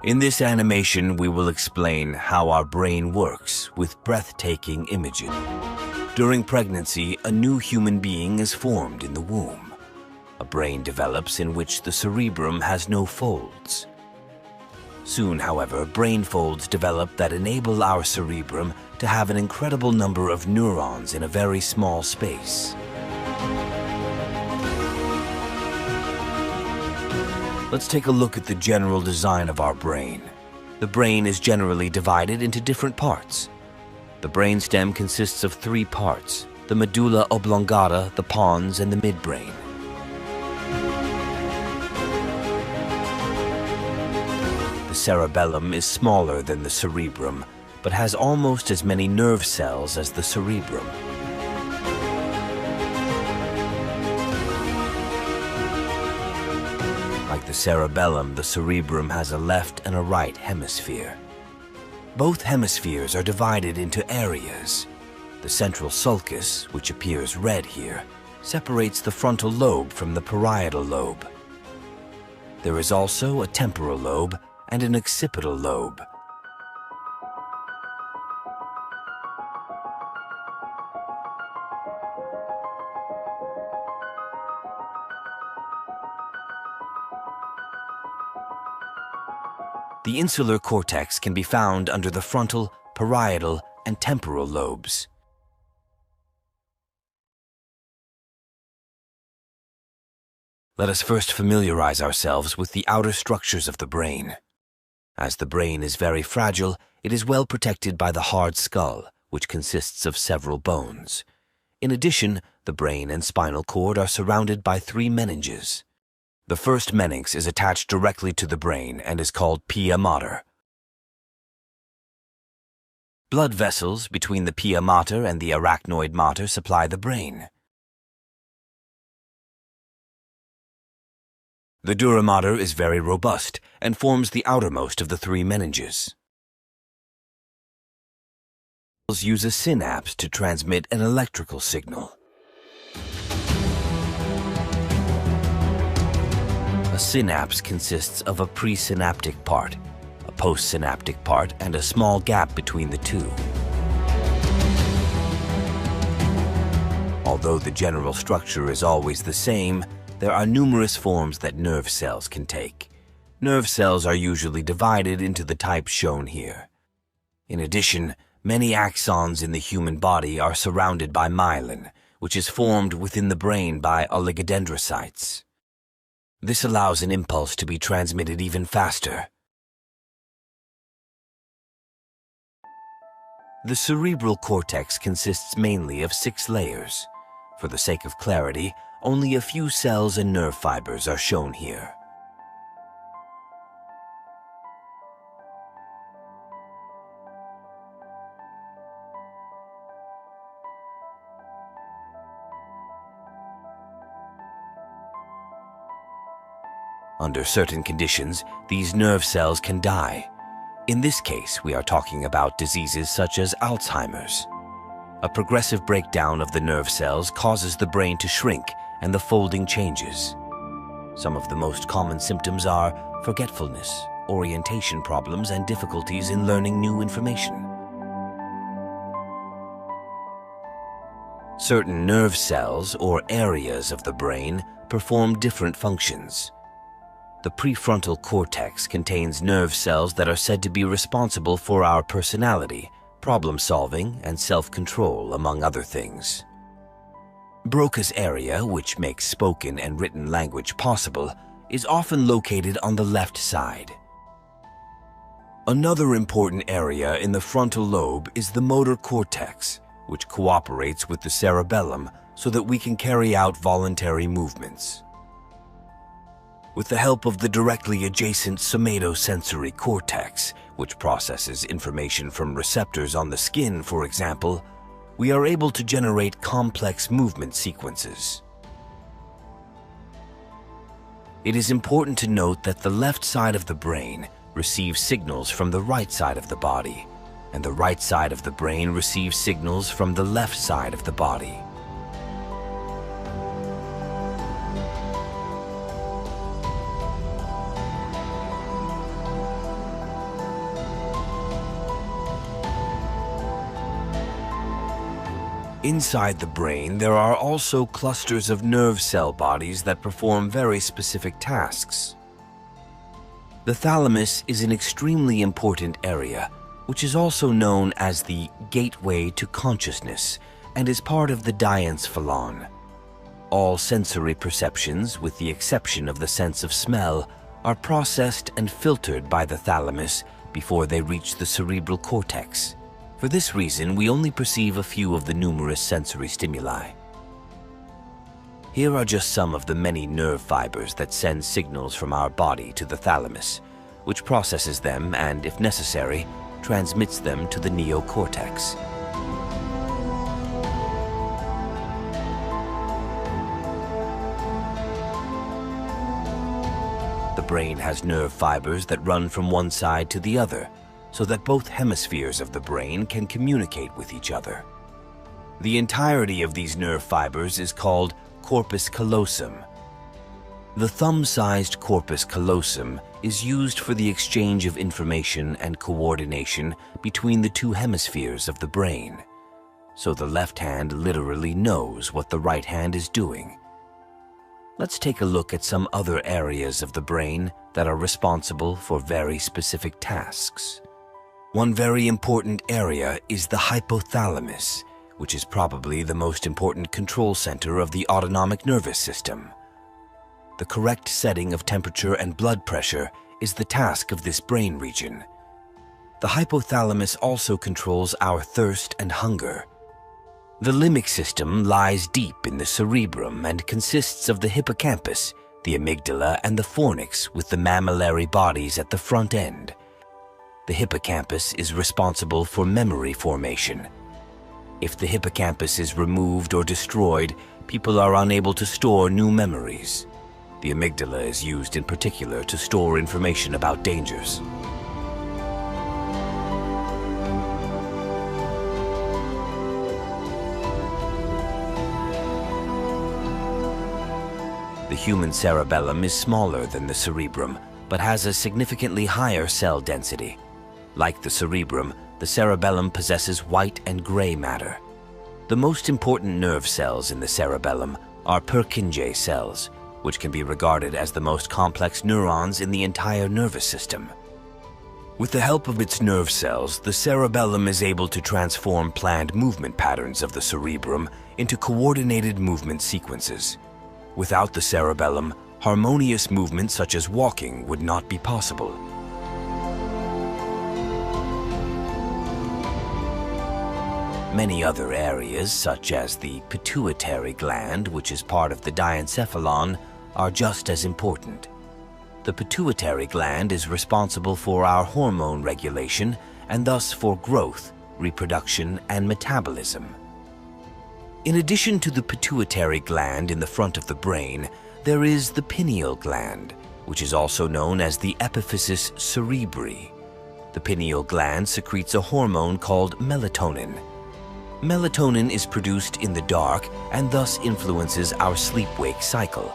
In this animation, we will explain how our brain works with breathtaking images. During pregnancy, a new human being is formed in the womb. A brain develops in which the cerebrum has no folds. Soon, however, brain folds develop that enable our cerebrum to have an incredible number of neurons in a very small space. Let's take a look at the general design of our brain. The brain is generally divided into different parts. The brainstem consists of 3 parts: the medulla oblongata, the pons, and the midbrain. The cerebellum is smaller than the cerebrum, but has almost as many nerve cells as the cerebrum. Like the cerebellum, the cerebrum has a left and a right hemisphere. Both hemispheres are divided into areas. The central sulcus, which appears red here, separates the frontal lobe from the parietal lobe. There is also a temporal lobe and an occipital lobe. The insular cortex can be found under the frontal, parietal, and temporal lobes. Let us first familiarize ourselves with the outer structures of the brain. As the brain is very fragile, it is well protected by the hard skull, which consists of several bones. In addition, the brain and spinal cord are surrounded by 3 meninges. The first meninx is attached directly to the brain and is called pia mater. Blood vessels between the pia mater and the arachnoid mater supply the brain. The dura mater is very robust and forms the outermost of the 3 meninges. Use a synapse to transmit an electrical signal. A synapse consists of a presynaptic part, a postsynaptic part, and a small gap between the 2. Although the general structure is always the same, there are numerous forms that nerve cells can take. Nerve cells are usually divided into the types shown here. In addition, many axons in the human body are surrounded by myelin, which is formed within the brain by oligodendrocytes. This allows an impulse to be transmitted even faster. The cerebral cortex consists mainly of 6 layers. For the sake of clarity, only a few cells and nerve fibers are shown here. Under certain conditions, these nerve cells can die. In this case, we are talking about diseases such as Alzheimer's. A progressive breakdown of the nerve cells causes the brain to shrink and the folding changes. Some of the most common symptoms are forgetfulness, orientation problems, and difficulties in learning new information. Certain nerve cells or areas of the brain perform different functions. The prefrontal cortex contains nerve cells that are said to be responsible for our personality, problem-solving, and self-control, among other things. Broca's area, which makes spoken and written language possible, is often located on the left side. Another important area in the frontal lobe is the motor cortex, which cooperates with the cerebellum so that we can carry out voluntary movements. With the help of the directly adjacent somatosensory cortex, which processes information from receptors on the skin, for example, we are able to generate complex movement sequences. It is important to note that the left side of the brain receives signals from the right side of the body, and the right side of the brain receives signals from the left side of the body. Inside the brain, there are also clusters of nerve cell bodies that perform very specific tasks. The thalamus is an extremely important area, which is also known as the gateway to consciousness and is part of the diencephalon. All sensory perceptions, with the exception of the sense of smell, are processed and filtered by the thalamus before they reach the cerebral cortex. For this reason, we only perceive a few of the numerous sensory stimuli. Here are just some of the many nerve fibers that send signals from our body to the thalamus, which processes them and, if necessary, transmits them to the neocortex. The brain has nerve fibers that run from one side to the other, so that both hemispheres of the brain can communicate with each other. The entirety of these nerve fibers is called corpus callosum. The thumb-sized corpus callosum is used for the exchange of information and coordination between the two hemispheres of the brain. So the left hand literally knows what the right hand is doing. Let's take a look at some other areas of the brain that are responsible for very specific tasks. One very important area is the hypothalamus, which is probably the most important control center of the autonomic nervous system. The correct setting of temperature and blood pressure is the task of this brain region. The hypothalamus also controls our thirst and hunger. The limbic system lies deep in the cerebrum and consists of the hippocampus, the amygdala, and the fornix, with the mammillary bodies at the front end. The hippocampus is responsible for memory formation. If the hippocampus is removed or destroyed, people are unable to store new memories. The amygdala is used in particular to store information about dangers. The human cerebellum is smaller than the cerebrum, but has a significantly higher cell density. Like the cerebrum, the cerebellum possesses white and gray matter. The most important nerve cells in the cerebellum are Purkinje cells, which can be regarded as the most complex neurons in the entire nervous system. With the help of its nerve cells, the cerebellum is able to transform planned movement patterns of the cerebrum into coordinated movement sequences. Without the cerebellum, harmonious movement such as walking would not be possible. Many other areas, such as the pituitary gland, which is part of the diencephalon, are just as important. The pituitary gland is responsible for our hormone regulation and thus for growth, reproduction, and metabolism. In addition to the pituitary gland in the front of the brain, there is the pineal gland, which is also known as the epiphysis cerebri. The pineal gland secretes a hormone called melatonin. Melatonin is produced in the dark and thus influences our sleep-wake cycle.